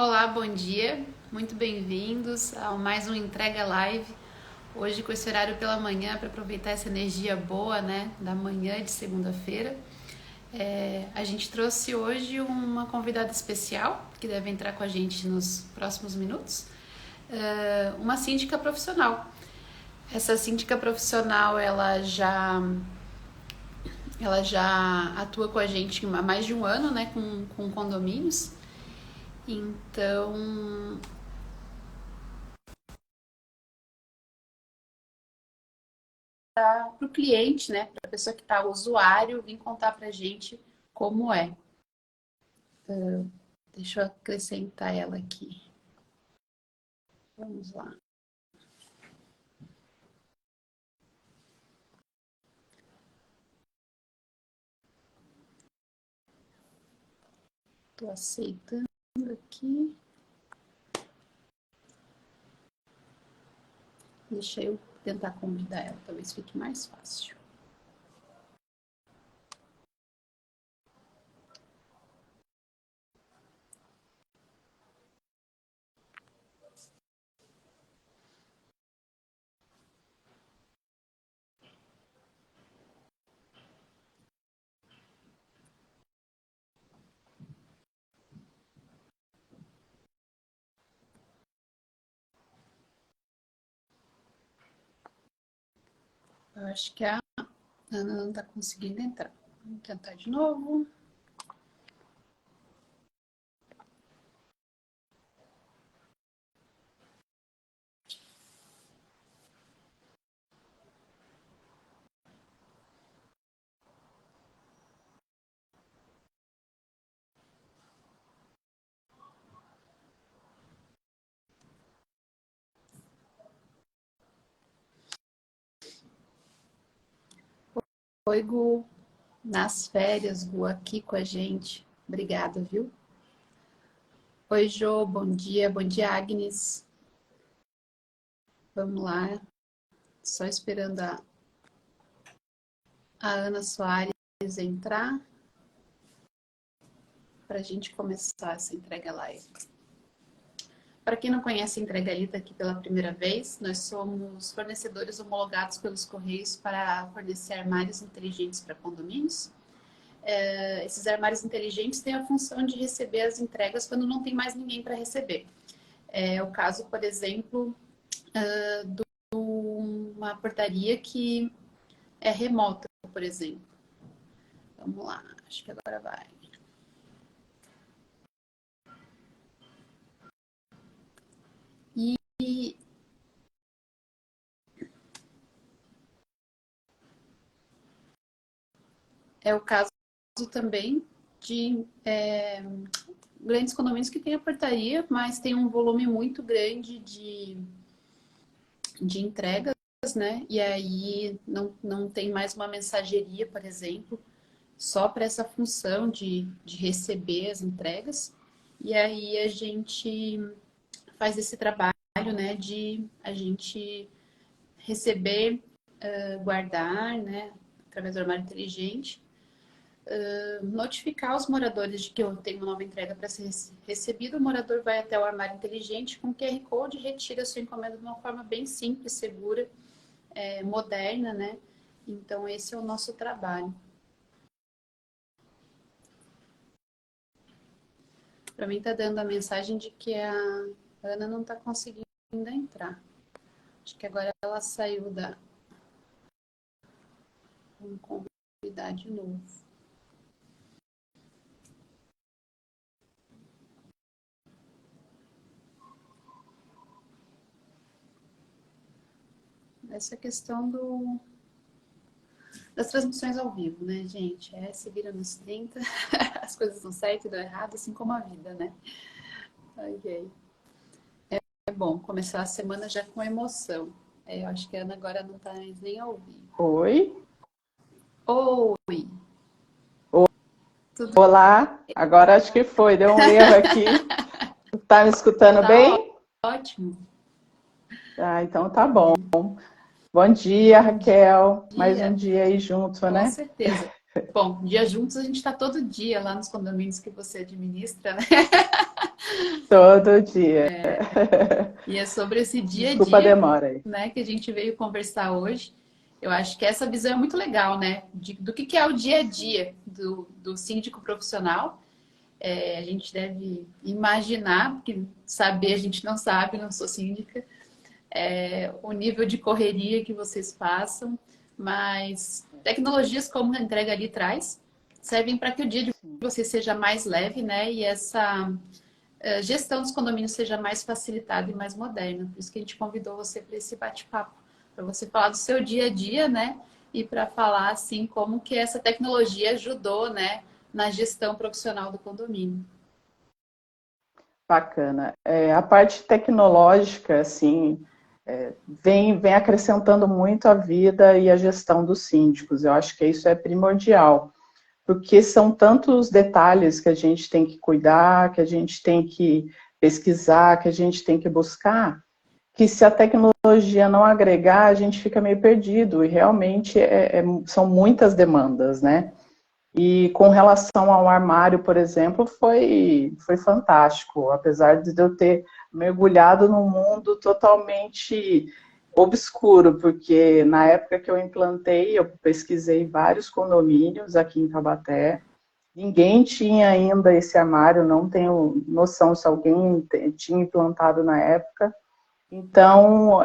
Olá, bom dia, muito bem-vindos a mais um Entrega Live. Hoje com esse horário pela manhã para aproveitar essa energia boa, né, da manhã de segunda-feira. A gente trouxe hoje uma convidada especial que deve entrar com a gente nos próximos minutos, uma síndica profissional. Essa síndica profissional ela já atua com a gente há mais de um ano, né, com condomínios. Então, para o cliente, né, para a pessoa que está, o usuário, vir contar para a gente como é. Deixa eu acrescentar ela aqui. Vamos lá. Estou aceitando aqui. Deixa eu tentar convidar ela, talvez fique mais fácil. Eu acho que a Ana não está conseguindo entrar. Vamos tentar de novo. Oi, Gu. Nas férias, Gu, aqui com a gente. Obrigada, viu? Oi, Jô, bom dia. Bom dia, Agnes. Vamos lá. Só esperando a Ana Soares entrar para a gente começar essa entrega live. Para quem não conhece a Entregalita aqui pela primeira vez, nós somos fornecedores homologados pelos Correios para fornecer armários inteligentes para condomínios. Esses armários inteligentes têm a função de receber as entregas quando não tem mais ninguém para receber. É o caso, por exemplo, de uma portaria que é remota, por exemplo. Vamos lá, acho que agora vai. E é o caso também de grandes condomínios que têm a portaria, mas tem um volume muito grande de entregas, né? E aí não tem mais uma mensageria, por exemplo, só para essa função de receber as entregas. E aí a gente faz esse trabalho, né, de a gente receber, guardar, né, através do armário inteligente, notificar os moradores de que eu tenho uma nova entrega para ser recebida. O morador vai até o armário inteligente com QR Code e retira a sua encomenda de uma forma bem simples, segura, moderna, né? Então, esse é o nosso trabalho. Para mim, está dando a mensagem de que a Ana não está conseguindo entrar. Acho que agora ela saiu da. Vamos convidar de novo. Essa questão das transmissões ao vivo, né, gente? Se vira nos 30, as coisas dão certo e dão errado, assim como a vida, né? Ok. É bom começar a semana já com emoção. Eu acho que a Ana agora não está nem a ouvir. Oi. Oi! Tudo Olá, agora acho que foi, deu um erro aqui. Tá me escutando tá bem? ótimo. Ah, então tá bom. Bom dia, Bom Raquel. Mais um dia, dia aí junto, com né? certeza. Bom, dia juntos a gente está todo dia lá nos condomínios que você administra, né? Todo dia. E é sobre esse dia a Desculpa a dia, demora aí. né, que a gente veio conversar hoje. Eu acho que essa visão é muito legal, né? Do que é o dia a dia do síndico profissional. A gente deve imaginar, porque saber a gente não sabe, não sou síndica, o nível de correria que vocês passam, mas tecnologias como a entrega ali traz, servem para que o dia de vocês seja mais leve, né? E essa gestão dos condomínios seja mais facilitada e mais moderna. Por isso que a gente convidou você para esse bate-papo, para você falar do seu dia a dia, né? E para falar assim como que essa tecnologia ajudou, né, na gestão profissional do condomínio. Bacana. A parte tecnológica, assim, vem acrescentando muito a vida e a gestão dos síndicos. Eu acho que isso é primordial, porque são tantos detalhes que a gente tem que cuidar, que a gente tem que pesquisar, que a gente tem que buscar, que se a tecnologia não agregar, a gente fica meio perdido, e realmente são muitas demandas, né? E com relação ao armário, por exemplo, foi fantástico, apesar de eu ter mergulhado num mundo totalmente obscuro, porque na época que eu implantei, eu pesquisei vários condomínios aqui em Taubaté, ninguém tinha ainda esse armário, não tenho noção se alguém tinha implantado na época, então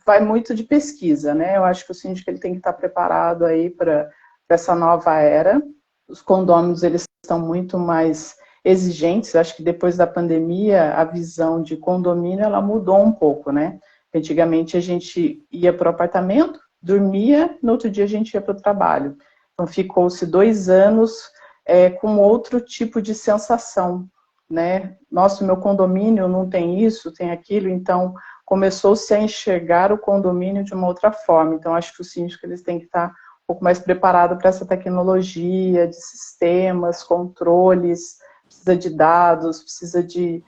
vai muito de pesquisa, né? Eu acho que o síndico ele tem que estar preparado aí para essa nova era. Os condôminos eles estão muito mais exigentes. Acho que depois da pandemia a visão de condomínio ela mudou um pouco, né? Antigamente a gente ia para o apartamento, dormia, no outro dia a gente ia para o trabalho. Então ficou-se 2 anos com outro tipo de sensação, né? Nossa, meu condomínio não tem isso, tem aquilo, então começou-se a enxergar o condomínio de uma outra forma. Então acho que os síndicos eles têm que estar um pouco mais preparados para essa tecnologia de sistemas, controles, precisa de dados, precisa de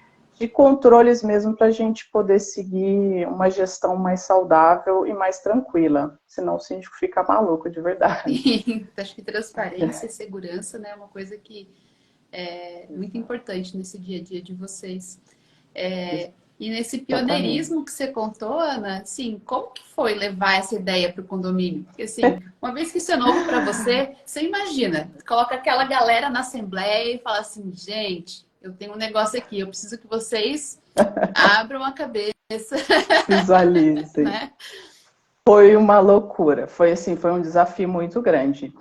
controles mesmo para a gente poder seguir uma gestão mais saudável e mais tranquila. Senão o síndico fica maluco de verdade. Sim, acho que transparência e segurança, né, é uma coisa que é muito importante nesse dia a dia de vocês. E nesse Exatamente. pioneirismo que você contou, Ana, assim, como que foi levar essa ideia para o condomínio? Porque, assim, uma vez que isso é novo para você, você imagina, coloca aquela galera na assembleia e fala assim, gente, eu tenho um negócio aqui, eu preciso que vocês abram a cabeça, Visualizem. né? Foi uma loucura, foi assim, foi um desafio muito grande.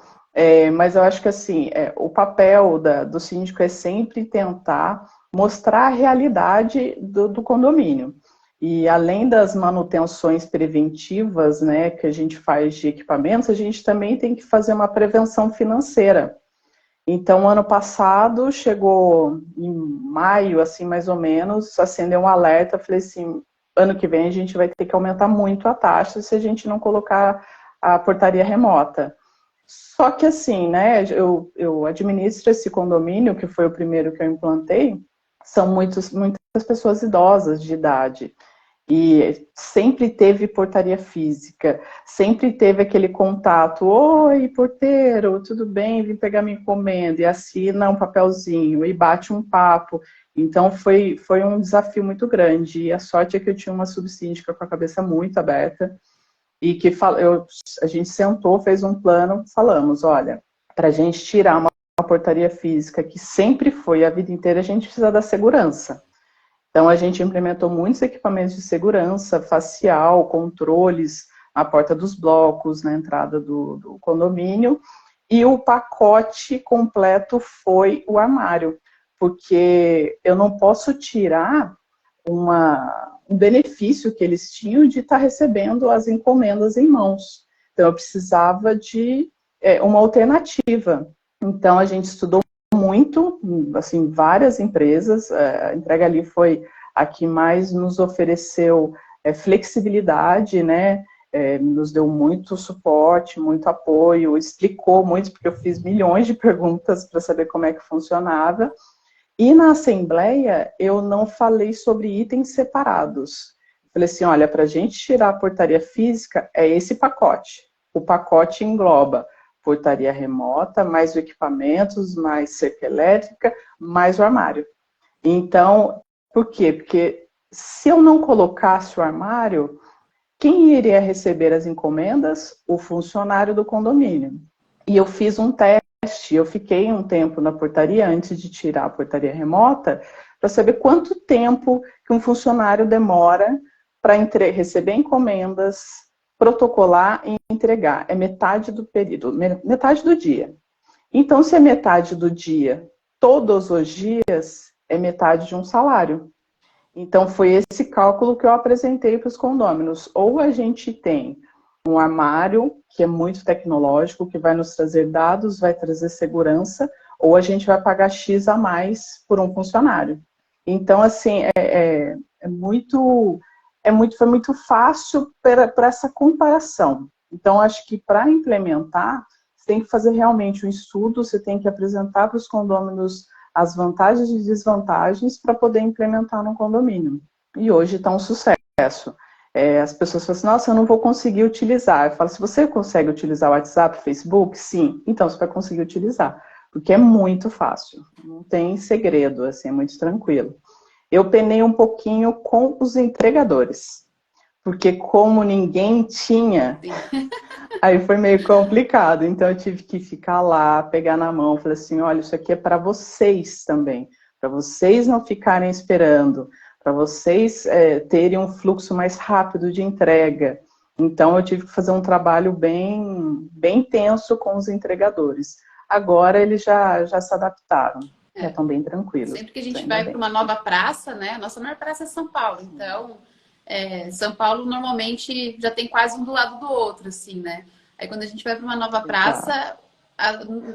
Mas eu acho que assim, o papel do síndico é sempre tentar mostrar a realidade do condomínio. E além das manutenções preventivas, né, que a gente faz de equipamentos, a gente também tem que fazer uma prevenção financeira. Então, ano passado, chegou em maio, assim, mais ou menos, acendeu um alerta, falei assim, ano que vem a gente vai ter que aumentar muito a taxa se a gente não colocar a portaria remota. Só que assim, né, eu administro esse condomínio, que foi o primeiro que eu implantei, são muitas pessoas idosas de idade. E sempre teve portaria física, sempre teve aquele contato, oi, porteiro, tudo bem, vim pegar minha encomenda, e assina um papelzinho, e bate um papo. Então foi um desafio muito grande, e a sorte é que eu tinha uma subsíndica com a cabeça muito aberta, e que a gente sentou, fez um plano, falamos, olha, para a gente tirar uma portaria física, que sempre foi a vida inteira, a gente precisa da segurança. Então, a gente implementou muitos equipamentos de segurança facial, controles na porta dos blocos, na entrada do condomínio, e o pacote completo foi o armário, porque eu não posso tirar um benefício que eles tinham de estar recebendo as encomendas em mãos. Então, eu precisava de uma alternativa. Então, a gente estudou muito, assim, várias empresas, a Entrega Ali foi a que mais nos ofereceu flexibilidade, né, nos deu muito suporte, muito apoio, explicou muito, porque eu fiz milhões de perguntas para saber como é que funcionava, e na assembleia eu não falei sobre itens separados. Falei assim, olha, para a gente tirar a portaria física é esse pacote. O pacote engloba portaria remota, mais os equipamentos, mais cerca elétrica, mais o armário. Então, Por quê? Porque se eu não colocasse o armário, quem iria receber as encomendas? O funcionário do condomínio. E eu fiz um teste, eu fiquei um tempo na portaria antes de tirar a portaria remota, para saber quanto tempo que um funcionário demora para receber encomendas, protocolar e entregar. É metade do período, metade do dia. Então, se é metade do dia, todos os dias, é metade de um salário. Então, foi esse cálculo que eu apresentei para os condôminos. Ou a gente tem um armário, que é muito tecnológico, que vai nos trazer dados, vai trazer segurança, ou a gente vai pagar X a mais por um funcionário. Então, assim, foi muito fácil para essa comparação. Então, acho que para implementar, você tem que fazer realmente um estudo, você tem que apresentar para os condôminos as vantagens e desvantagens para poder implementar no condomínio. E hoje está um sucesso. As pessoas falam assim, nossa, eu não vou conseguir utilizar. Eu falo, se você consegue utilizar o WhatsApp, o Facebook, sim, então você vai conseguir utilizar. Porque é muito fácil, não tem segredo, assim, é muito tranquilo. Eu penei um pouquinho com os entregadores, porque como ninguém tinha, aí foi meio complicado. Então eu tive que ficar lá, pegar na mão, falei assim, olha, isso aqui é para vocês também, para vocês não ficarem esperando, para vocês terem um fluxo mais rápido de entrega. Então eu tive que fazer um trabalho bem intenso com os entregadores. Agora eles já se adaptaram, já estão bem tranquilos. Sempre que a gente vai para uma nova praça, né? A nossa maior praça é São Paulo, então São Paulo normalmente já tem quase um do lado do outro, assim, né? Aí quando a gente vai para uma nova praça,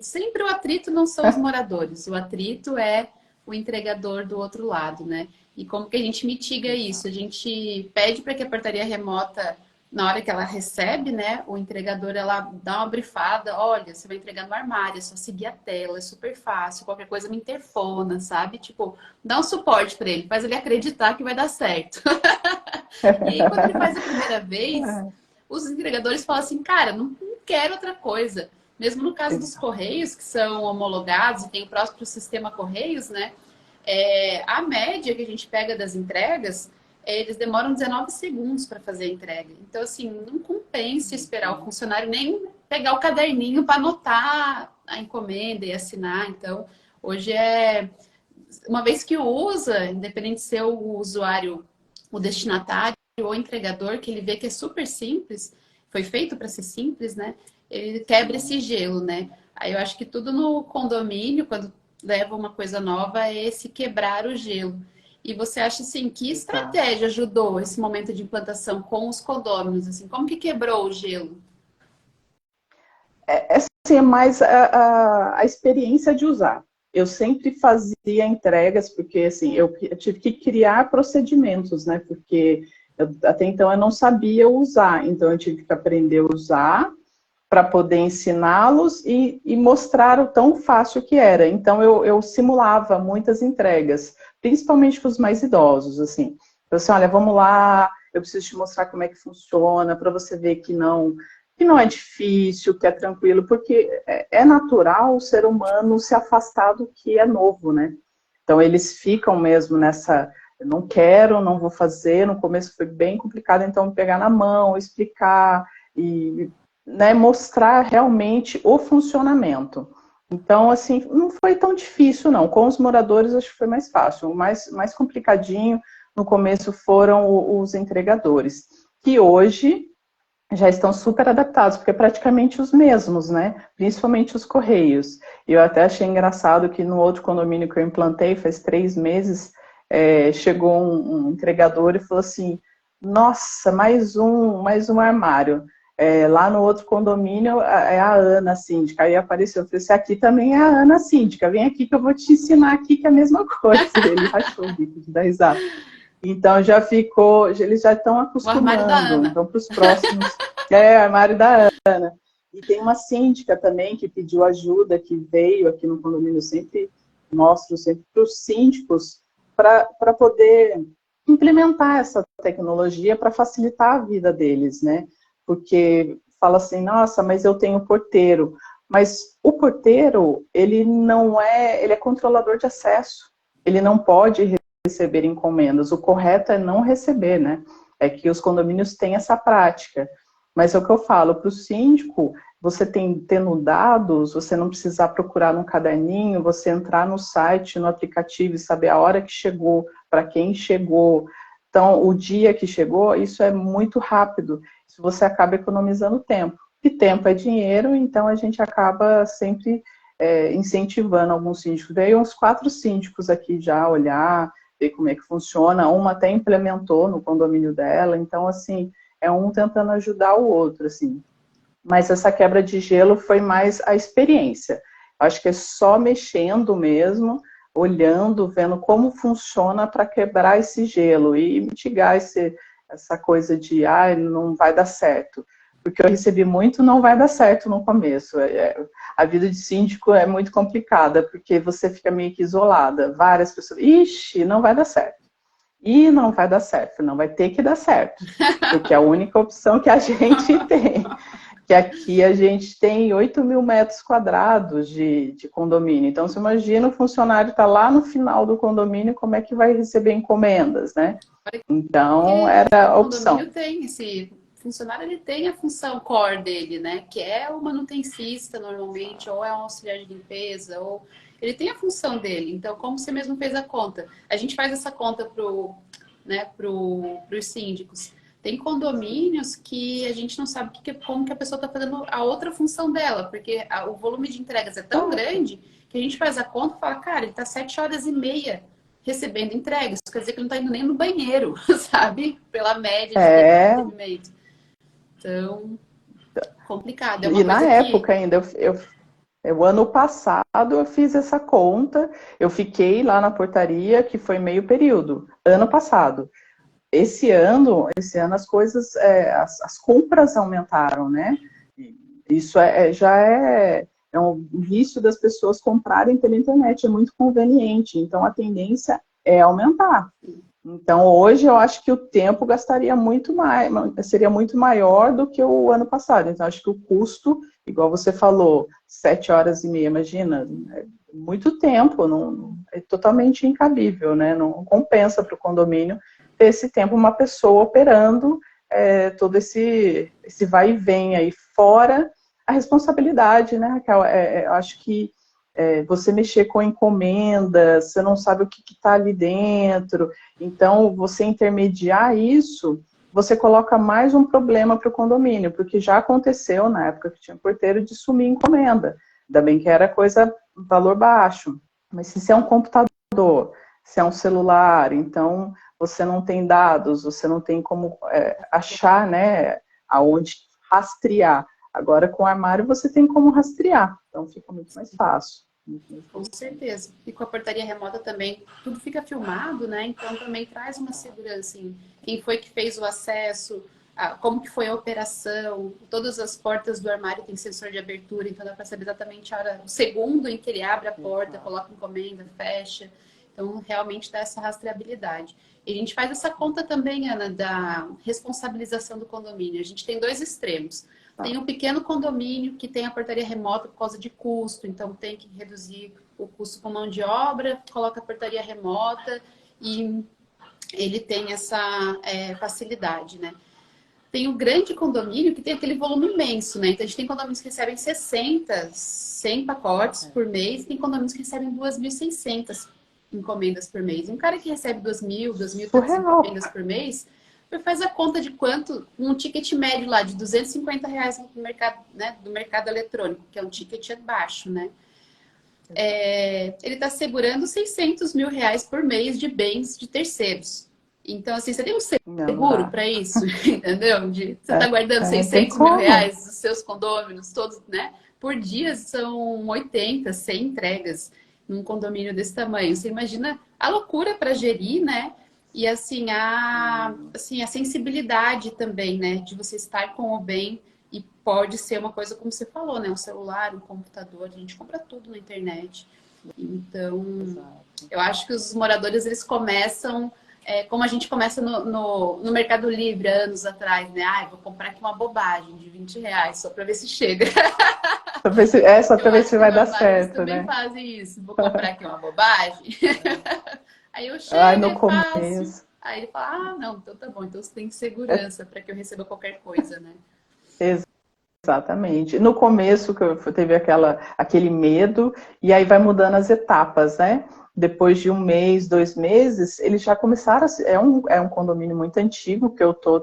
sempre o atrito não são os moradores, o atrito é o entregador do outro lado, né? E como que a gente mitiga isso? A gente pede para que a portaria remota, na hora que ela recebe, né, o entregador, ela dá uma brifada, olha, você vai entregar no armário, é só seguir a tela, é super fácil, qualquer coisa me interfona, sabe? Tipo, dá um suporte para ele, faz ele acreditar que vai dar certo. E aí, quando ele faz a primeira vez, os entregadores falam assim, cara, não quero outra coisa. Mesmo no caso dos Correios, que são homologados e tem o próprio sistema Correios, né? A média que a gente pega das entregas, eles demoram 19 segundos para fazer a entrega. Então, assim, não compensa esperar o funcionário nem pegar o caderninho para anotar a encomenda e assinar. Então, hoje uma vez que usa, independente de ser o usuário, o destinatário ou entregador, que ele vê que é super simples, foi feito para ser simples, né? Ele quebra esse gelo, né? Aí eu acho que tudo no condomínio, quando leva uma coisa nova, é esse quebrar o gelo. E você acha, assim, que estratégia ajudou esse momento de implantação com os condôminos? Assim, como que quebrou o gelo? Assim, é mais a experiência de usar. Eu sempre fazia entregas, porque assim, eu tive que criar procedimentos, né? Porque até então eu não sabia usar, então eu tive que aprender a usar para poder ensiná-los e mostrar o tão fácil que era. Então eu simulava muitas entregas, principalmente para os mais idosos, assim. Eu assim, olha, vamos lá, eu preciso te mostrar como é que funciona, para você ver que não é difícil, que é tranquilo, porque é natural o ser humano se afastar do que é novo, né? Então eles ficam mesmo nessa, eu não quero, não vou fazer, no começo foi bem complicado, então pegar na mão, explicar e, né, mostrar realmente o funcionamento. Então, assim, não foi tão difícil, não. Com os moradores, acho que foi mais fácil. O mais complicadinho, no começo, foram os entregadores, que hoje já estão super adaptados, porque é praticamente os mesmos, né? Principalmente os Correios. E eu até achei engraçado que no outro condomínio que eu implantei, faz 3 meses, chegou um entregador e falou assim, nossa, mais um armário. Lá no outro condomínio é a Ana síndica. Aí apareceu, eu falei assim, aqui também é a Ana síndica, vem aqui que eu vou te ensinar aqui que é a mesma coisa. Ele rachou o bico de dar risada. Então já ficou, eles já estão acostumando. Então para os próximos, o armário da Ana. E tem uma síndica também que pediu ajuda, que veio aqui no condomínio, sempre mostro sempre para os síndicos, para poder implementar essa tecnologia para facilitar a vida deles, né? Porque fala assim, nossa, mas eu tenho porteiro. Mas o porteiro, ele não é, ele é controlador de acesso. Ele não pode receber encomendas. O correto é não receber, né? É que os condomínios têm essa prática. Mas é o que eu falo, para o síndico, você tendo dados, você não precisar procurar num caderninho, você entrar no site, no aplicativo e saber a hora que chegou, para quem chegou. Então, o dia que chegou, isso é muito rápido. Isso você acaba economizando tempo. E tempo é dinheiro, então a gente acaba sempre incentivando alguns síndicos. Veio uns 4 síndicos aqui já olhar, ver como é que funciona. Uma até implementou no condomínio dela. Então, assim, é um tentando ajudar o outro, assim. Mas essa quebra de gelo foi mais a experiência. Acho que é só mexendo mesmo, olhando, vendo como funciona para quebrar esse gelo e mitigar essa coisa de, não vai dar certo. Porque eu recebi muito, não vai dar certo no começo. A vida de síndico é muito complicada, porque você fica meio que isolada. Várias pessoas, ixi, não vai dar certo. E não vai dar certo, não vai ter que dar certo. Porque é a única opção que a gente tem. Que aqui a gente tem 8.000 metros quadrados de condomínio. Então, você imagina o funcionário está lá no final do condomínio, como é que vai receber encomendas, né? Então, era a o opção. condomínio tem esse funcionário, ele tem a função core dele, né? Que é o manutencista, normalmente, ou é um auxiliar de limpeza, ou ele tem a função dele. Então, como você mesmo fez a conta, a gente faz essa conta pros síndicos. Tem condomínios que a gente não sabe como que a pessoa está fazendo a outra função dela, porque o volume de entregas é tão grande que a gente faz a conta e fala, cara, ele está 7h30 recebendo entregas. Isso quer dizer que ele não está indo nem no banheiro, sabe? Pela média de recebimento. Então, complicado. É uma E na coisa época ainda, o ano passado eu fiz essa conta, eu fiquei lá na portaria, que foi meio período, ano passado. Esse ano as coisas, as compras aumentaram, né? Isso já é um vício das pessoas comprarem pela internet, é muito conveniente. Então, a tendência é aumentar. Então, hoje eu acho que o tempo gastaria muito mais, seria muito maior do que o ano passado. Então, acho que o custo, igual você falou, 7h30, imagina, é muito tempo, é totalmente incabível, né? Não compensa para o condomínio ter esse tempo uma pessoa operando todo esse vai e vem aí, fora a responsabilidade, né, Raquel? Eu acho que você mexer com encomendas, você não sabe o que está ali dentro, então você intermediar isso, você coloca mais um problema para o condomínio, porque já aconteceu na época que tinha porteiro de sumir encomenda, ainda bem que era coisa, valor baixo, mas se é um computador, se é um celular, então você não tem dados, você não tem como achar, né, aonde rastrear. Agora, com o armário, você tem como rastrear, então fica muito mais fácil. Com certeza. E com a portaria remota também, tudo fica filmado, né? Então também traz uma segurança em quem foi que fez o acesso, como que foi a operação, todas as portas do armário têm sensor de abertura, então dá para saber exatamente o segundo em que ele abre a porta, coloca encomenda, fecha. Então, realmente dá essa rastreabilidade. E a gente faz essa conta também, Ana, da responsabilização do condomínio. A gente tem 2 extremos. Tem um pequeno condomínio que tem a portaria remota por causa de custo, então tem que reduzir o custo com mão de obra, coloca a portaria remota e ele tem essa facilidade, né? Tem um grande condomínio que tem aquele volume imenso, né? Então, a gente tem condomínios que recebem 100 pacotes por mês, tem condomínios que recebem 2.600 encomendas por mês. E um cara que recebe 2.300 encomendas por mês, faz a conta de quanto um ticket médio lá de R$ 250 no mercado, né, do mercado eletrônico, que é um ticket baixo, né? Ele está segurando R$ 600 mil por mês de bens de terceiros. Então, assim, você tem um seguro para isso, entendeu? Você está guardando R$ 600 mil dos seus condôminos, todos, né? Por dia são 80, 100 entregas num condomínio desse tamanho. Você imagina a loucura para gerir, né? E assim a sensibilidade também, né? De você estar com o bem, e pode ser uma coisa como você falou, né? Um celular, um computador, a gente compra tudo na internet. Então, eu acho que os moradores, eles começam, como a gente começa no Mercado Livre anos atrás, né? Vou comprar aqui uma bobagem de R$ 20 só para ver se chega. Só para ver se vai dar certo, também né? fazem isso. Vou comprar aqui uma bobagem. Aí eu Ai, chego no e faço. começo. Aí ele fala, ah, não, então tá bom, então você tem segurança para que eu receba qualquer coisa, né? Exatamente. No começo que teve aquele medo, e aí vai mudando as etapas, né? Depois de um mês, 2 meses, eles já começaram é um condomínio muito antigo, que eu estou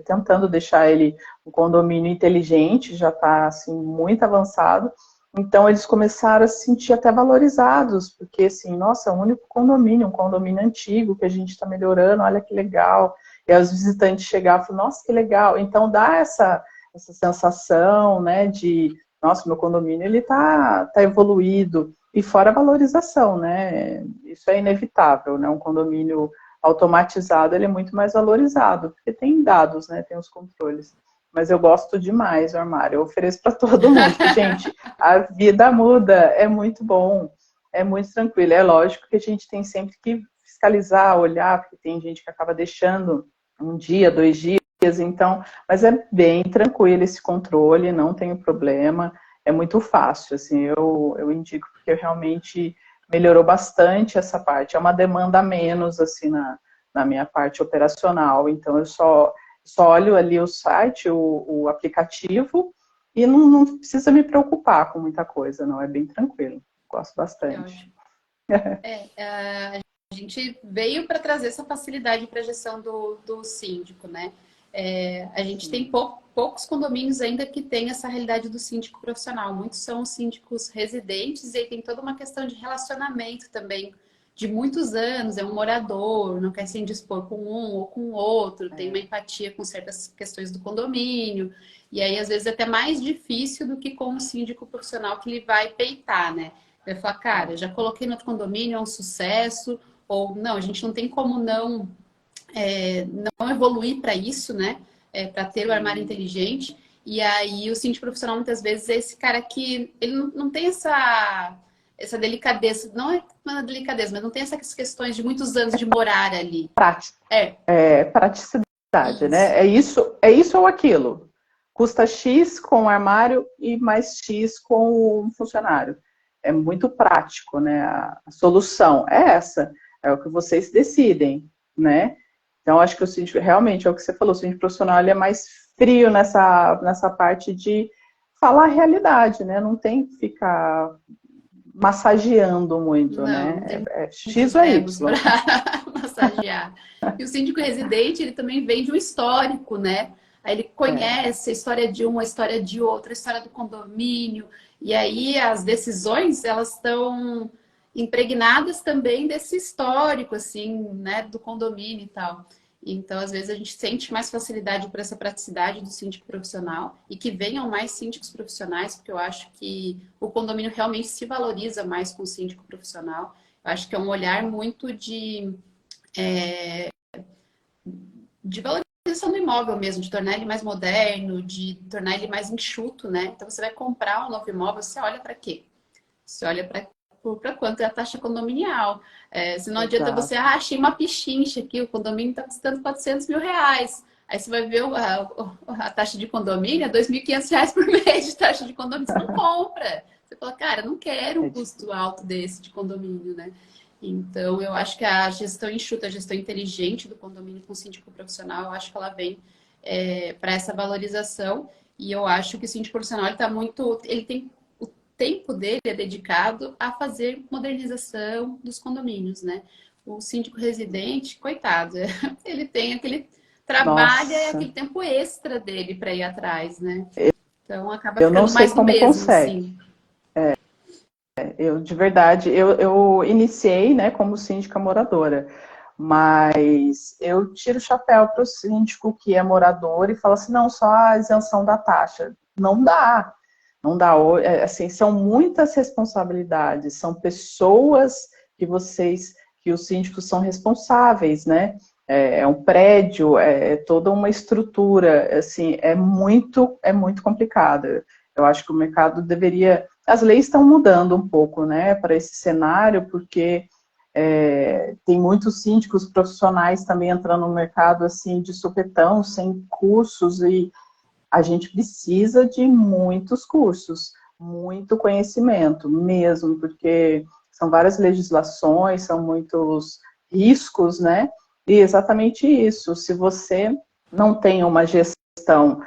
tentando deixar ele um condomínio inteligente, já está assim, muito avançado. Então eles começaram a se sentir até valorizados, porque assim, nossa, é o único condomínio, um condomínio antigo que a gente está melhorando, olha que legal. E aí os visitantes chegavam e falavam, nossa, que legal. Então dá essa sensação, né, de, nossa, meu condomínio ele tá evoluído, e fora a valorização, né, isso é inevitável, né, um condomínio automatizado, ele é muito mais valorizado, porque tem dados, né, tem os controles. Mas eu gosto demais do armário, eu ofereço para todo mundo, que, gente, a vida muda, é muito bom, é muito tranquilo, é lógico que a gente tem sempre que fiscalizar, olhar, porque tem gente que acaba deixando um dia, 2 dias, então, mas é bem tranquilo esse controle, não tem problema, é muito fácil, assim, eu indico porque realmente melhorou bastante essa parte, é uma demanda a menos, assim, na minha parte operacional, então eu só olho ali o site, o aplicativo, e não precisa me preocupar com muita coisa, não, é bem tranquilo, gosto É bastante. ótimo. A gente veio para trazer essa facilidade para a gestão do síndico, né? A gente tem Sim. poucos condomínios ainda que tem essa realidade do síndico profissional. Muitos são síndicos residentes e aí tem toda uma questão de relacionamento também, de muitos anos, é um morador, não quer se indispor com um ou com o outro, tem uma É. empatia com certas questões do condomínio, e aí às vezes é até mais difícil do que com o síndico profissional que ele vai peitar, né? Vai falar, cara, já coloquei no outro condomínio, é um sucesso, ou não, a gente não tem como não evoluir para isso, né? Para ter o armário Sim. inteligente. E aí o síndico profissional muitas vezes é esse cara que ele não tem essa delicadeza, não é uma delicadeza, mas não tem essas questões de muitos anos de morar ali. Prática. É, Praticidade, né? isso. É isso ou aquilo. Custa X com o armário e mais X com o funcionário. É muito prático, né? A solução é essa, é o que vocês decidem, né? Então, acho que o síndico, realmente, é o que você falou, o síndico profissional ele é mais frio nessa parte de falar a realidade, né? Não tem que ficar massageando muito, Não, né? não tem É X muitos ou é verbos para Y. massagear. E o síndico residente, ele também vem de um histórico, né? Aí ele É, conhece a história de um, a história de outro, a história do condomínio. E aí as decisões, elas estão impregnadas também desse histórico, assim, né, do condomínio e tal. Então, às vezes, a gente sente mais facilidade por essa praticidade do síndico profissional e que venham mais síndicos profissionais, porque eu acho que o condomínio realmente se valoriza mais com o síndico profissional. Eu acho que é um olhar muito de valorização do imóvel mesmo, de tornar ele mais moderno, de tornar ele mais enxuto, né? Então, você vai comprar um novo imóvel, você olha para quê? Você olha para quanto é a taxa condominial. Se não adianta você, exato. achei uma pichincha aqui, o condomínio está custando R$ 400.000. Aí você vai ver a taxa de condomínio, é R$ 2.500 por mês de taxa de condomínio, você não compra. Você fala, cara, não quero um É custo alto desse de condomínio, né? Então, eu acho que a gestão enxuta, a gestão inteligente do condomínio com síndico profissional, eu acho que ela vem para essa valorização. E eu acho que o síndico profissional ele tá muito, ele tem o tempo dele é dedicado a fazer modernização dos condomínios, né? O síndico residente, coitado, ele tem aquele trabalho e Nossa, aquele tempo extra dele para ir atrás, né? Então acaba eu não ficando sei mais do como mesmo, consegue. assim. Eu, de verdade, eu iniciei, né, como síndica moradora, mas eu tiro o chapéu para o síndico que é morador e fala assim, não, só a isenção da taxa. Não dá, não dá. Assim, são muitas responsabilidades, são pessoas que os síndicos são responsáveis, né? É um prédio, é toda uma estrutura, assim, é muito complicado. Eu acho que o mercado deveria. As leis estão mudando um pouco, né, para esse cenário, porque tem muitos síndicos profissionais também entrando no mercado assim de supetão, sem cursos, e a gente precisa de muitos cursos, muito conhecimento mesmo, porque são várias legislações, são muitos riscos, né? E exatamente isso, se você não tem uma gestão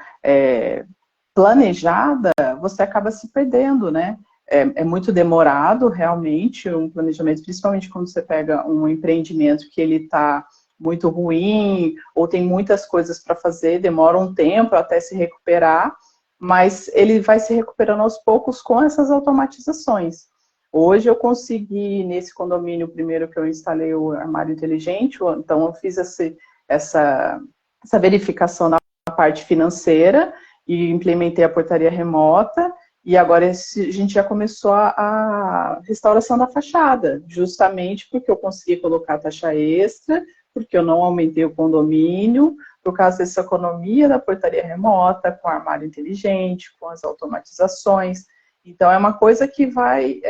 planejada, você acaba se perdendo, né? É muito demorado, realmente, um planejamento, principalmente quando você pega um empreendimento que ele está muito ruim, ou tem muitas coisas para fazer, demora um tempo até se recuperar, mas ele vai se recuperando aos poucos com essas automatizações. Hoje eu consegui, nesse condomínio primeiro que eu instalei o armário inteligente, então eu fiz essa verificação na parte financeira e implementei a portaria remota, e agora a gente já começou a restauração da fachada, justamente porque eu consegui colocar a taxa extra, porque eu não aumentei o condomínio, por causa dessa economia da portaria remota, com o armário inteligente, com as automatizações. Então, é uma coisa que vai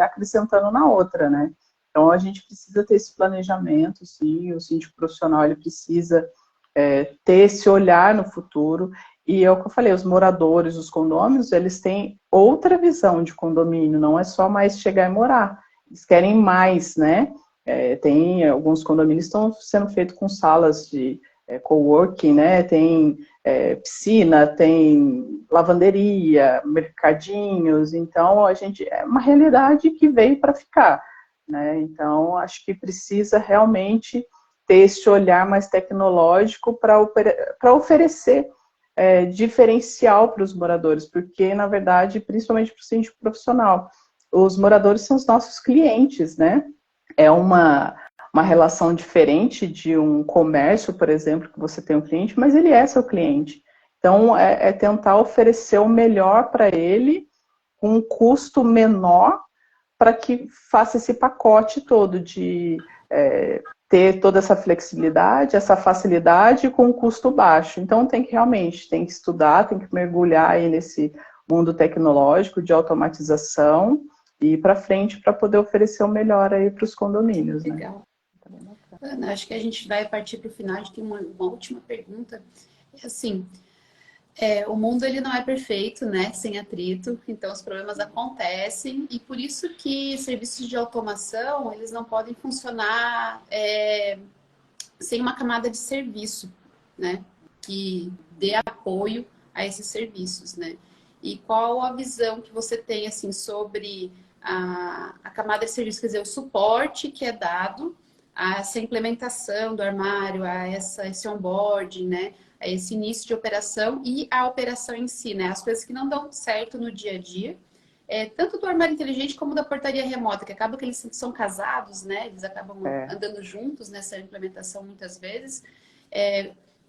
acrescentando na outra, né? Então, a gente precisa ter esse planejamento, sim, o síndico profissional, ele precisa ter esse olhar no futuro. E é o que eu falei, os moradores, os condôminos, eles têm outra visão de condomínio, não é só mais chegar e morar. Eles querem mais, né? Tem alguns condomínios que estão sendo feitos com salas de coworking, né? Tem piscina, tem lavanderia, mercadinhos. Então, é uma realidade que veio para ficar, né? Então, acho que precisa realmente ter esse olhar mais tecnológico para oferecer diferencial para os moradores, porque, na verdade, principalmente para o síndico profissional, os moradores são os nossos clientes, né? É uma relação diferente de um comércio, por exemplo, que você tem um cliente, mas ele é seu cliente. Então, é tentar oferecer o melhor para ele, com um custo menor, para que faça esse pacote todo de ter toda essa flexibilidade, essa facilidade com um custo baixo. Então, tem que estudar, tem que mergulhar aí nesse mundo tecnológico de automatização e ir para frente para poder oferecer o melhor aí para os condomínios. Legal. Né? Ana, acho que a gente vai partir para o final. A gente tem uma última pergunta. Assim, o mundo ele não é perfeito, né? Sem atrito, então os problemas acontecem e por isso que serviços de automação eles não podem funcionar sem uma camada de serviço, né? Que dê apoio a esses serviços, né? E qual a visão que você tem assim sobre a camada de serviço, quer dizer, o suporte que é dado a essa implementação do armário, a esse onboarding, né? A esse início de operação e a operação em si, né? As coisas que não dão certo no dia a dia, tanto do armário inteligente como da portaria remota, que acaba que eles são casados, né? Eles acabam andando juntos nessa implementação muitas vezes.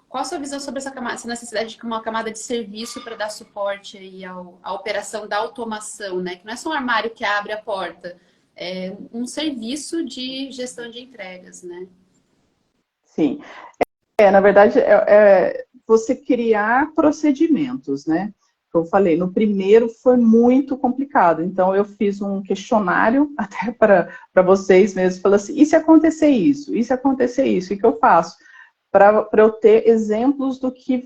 Qual a sua visão sobre essa necessidade de uma camada de serviço para dar suporte aí à operação da automação, né? Que não é só um armário que abre a porta, é um serviço de gestão de entregas, né? Sim. Na verdade, você criar procedimentos, né? Como eu falei, no primeiro foi muito complicado. Então, eu fiz um questionário até para vocês mesmos, falando assim, e se acontecer isso? E se acontecer isso? O que eu faço? Para eu ter exemplos do que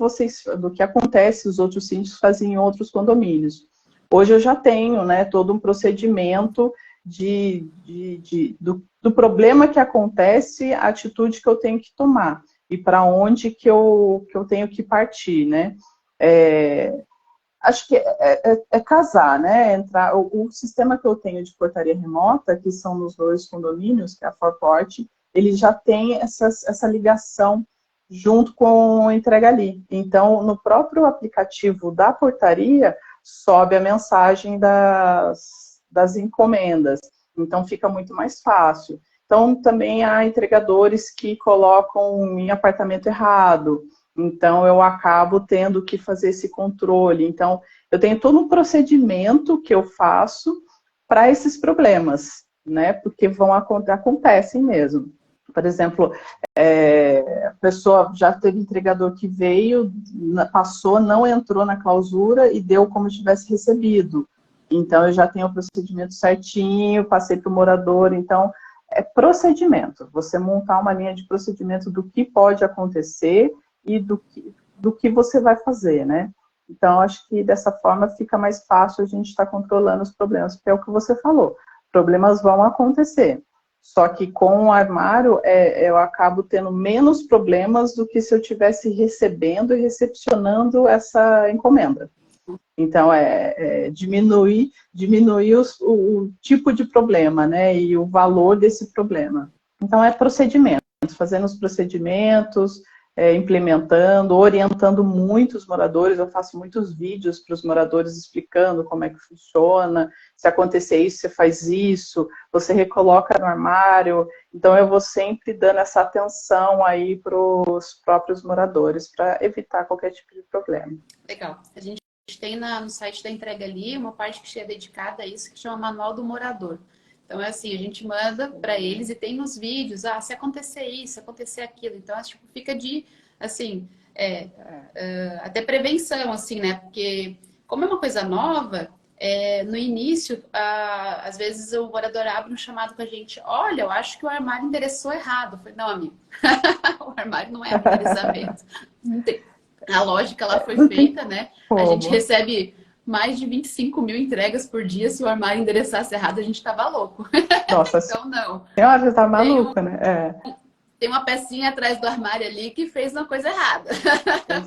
acontece, os outros síndicos faziam em outros condomínios. Hoje eu já tenho, né, todo um procedimento do problema que acontece, a atitude que eu tenho que tomar e para onde que eu tenho que partir, né? Acho que casar, né? O sistema que eu tenho de portaria remota, que são nos dois condomínios, que é a Forport, ele já tem essa ligação junto com o Entrega Ali. Então, no próprio aplicativo da portaria, sobe a mensagem das encomendas. Então, fica muito mais fácil. Então, também há entregadores que colocam em apartamento errado. Então, eu acabo tendo que fazer esse controle. Então, eu tenho todo um procedimento que eu faço para esses problemas, né? Porque acontecem mesmo. Por exemplo, a pessoa já teve entregador que veio, passou, não entrou na clausura e deu como se tivesse recebido. Então, eu já tenho o procedimento certinho, passei para o morador. Então, é procedimento. Você montar uma linha de procedimento do que pode acontecer e do que você vai fazer, né? Então, acho que dessa forma fica mais fácil a gente estar controlando os problemas, porque é o que você falou. Problemas vão acontecer. Só que com o armário, eu acabo tendo menos problemas do que se eu estivesse recebendo e recepcionando essa encomenda. Então, diminuir o tipo de problema, né? E o valor desse problema. Então, é procedimento, fazendo os procedimentos, implementando, orientando muito os moradores. Eu faço muitos vídeos para os moradores explicando como é que funciona. Se acontecer isso, você faz isso, você recoloca no armário. Então, eu vou sempre dando essa atenção aí para os próprios moradores, para evitar qualquer tipo de problema. Legal. A gente tem no site da Entrega Ali uma parte que é dedicada a isso, que chama Manual do Morador. Então, é assim, a gente manda para eles e tem nos vídeos, se acontecer isso, se acontecer aquilo. Então, tipo, fica de, assim, até prevenção, assim, né? Porque, como é uma coisa nova, no início, às vezes o morador abre um chamado com a gente, olha, eu acho que o armário endereçou errado. Eu falei, não, amigo, o armário não é um endereçamento. A lógica lá foi feita, né? A gente recebe mais de 25 mil entregas por dia. Se o armário endereçasse errado, a gente tava louco. Nossa, então, não. Senhora, você tá maluca, né? Tem uma pecinha atrás do armário ali que fez uma coisa errada.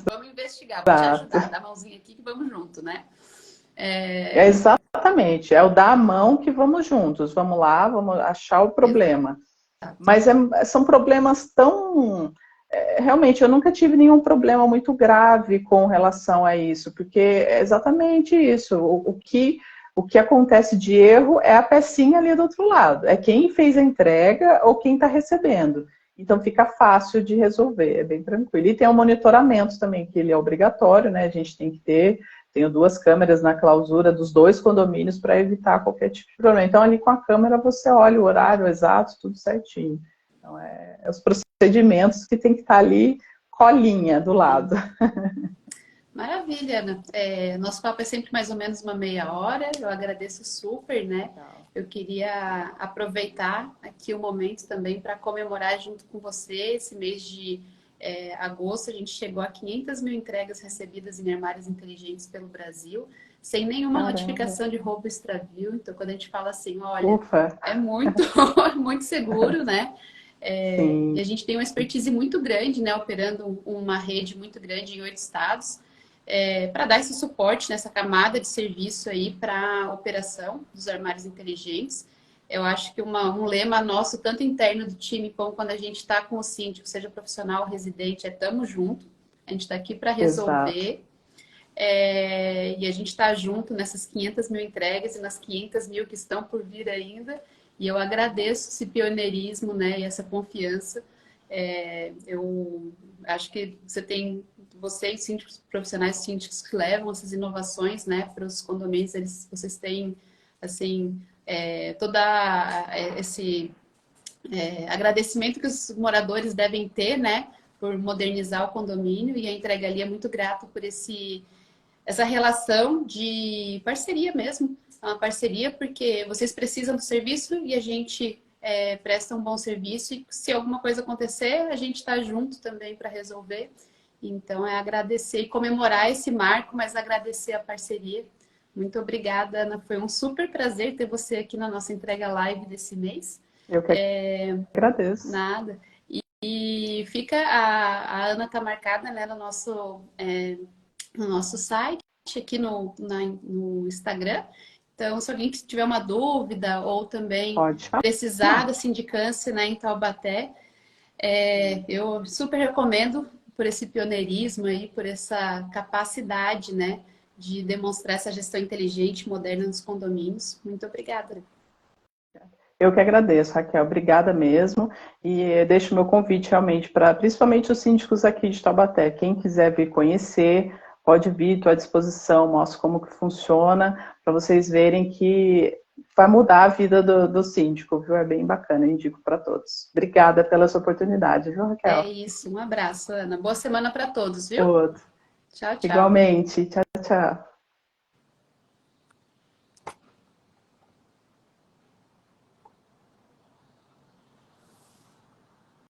Vamos investigar, vou te ajudar. Dá a mãozinha aqui que vamos junto, né? Exatamente. É o dar a mão que vamos juntos. Vamos lá, vamos achar o problema. Exato. Mas são problemas tão... realmente, eu nunca tive nenhum problema muito grave com relação a isso, porque é exatamente isso. O que acontece de erro é a pecinha ali do outro lado. É quem fez a entrega ou quem está recebendo. Então, fica fácil de resolver, é bem tranquilo. E tem um monitoramento também, que ele é obrigatório, né? A gente tem que ter... Tenho 2 câmeras na clausura dos 2 condomínios para evitar qualquer tipo de problema. Então, ali com a câmera, você olha o horário exato, tudo certinho. Então, os procedimentos que tem que estar ali, colinha do lado. Maravilha, Ana. Nosso papo é sempre mais ou menos uma meia hora. Eu agradeço super, né? Eu queria aproveitar aqui o momento também para comemorar junto com você esse mês de agosto. A gente chegou a 500 mil entregas recebidas em armários inteligentes pelo Brasil, sem nenhuma notificação de roubo e extravio. Então, quando a gente fala assim, olha, é muito, muito seguro, né? E a gente tem uma expertise muito grande, né? Operando uma rede muito grande em 8 estados, para dar esse suporte nessa camada de serviço aí para a operação dos armários inteligentes. Eu acho que um lema nosso, tanto interno do time, como quando a gente está com o síndico, seja profissional ou residente, tamo junto. A gente está aqui para resolver. E a gente está junto nessas 500 mil entregas e nas 500 mil que estão por vir ainda. E eu agradeço esse pioneirismo, né, e essa confiança. Eu acho que vocês, síndicos profissionais, síndicos que levam essas inovações, né, para os condomínios, vocês têm, assim, todo esse agradecimento que os moradores devem ter, né, por modernizar o condomínio, e a Entrega Ali é muito grato por essa relação de parceria mesmo. É uma parceria porque vocês precisam do serviço e a gente presta um bom serviço, e se alguma coisa acontecer, a gente está junto também para resolver. Então, agradecer e comemorar esse marco, mas agradecer a parceria. Muito obrigada, Ana. Foi um super prazer ter você aqui na nossa entrega live desse mês. Eu que agradeço. Nada. E fica, a Ana está marcada, né, no nosso site, aqui no Instagram. Então, se alguém tiver uma dúvida ou também precisar da sindicância, né, em Taubaté, eu super recomendo por esse pioneirismo aí, por essa capacidade, né, de demonstrar essa gestão inteligente e moderna nos condomínios. Muito obrigada. Eu que agradeço, Raquel. Obrigada mesmo. E deixo meu convite realmente para, principalmente os síndicos aqui de Taubaté. Quem quiser vir conhecer, pode vir, estou à disposição, mostro como que funciona, para vocês verem que vai mudar a vida do síndico, viu? É bem bacana, eu indico para todos. Obrigada pela sua oportunidade, viu, Raquel? É isso, um abraço, Ana. Boa semana para todos, viu? Outro. Tchau, tchau. Igualmente. Tchau, tchau.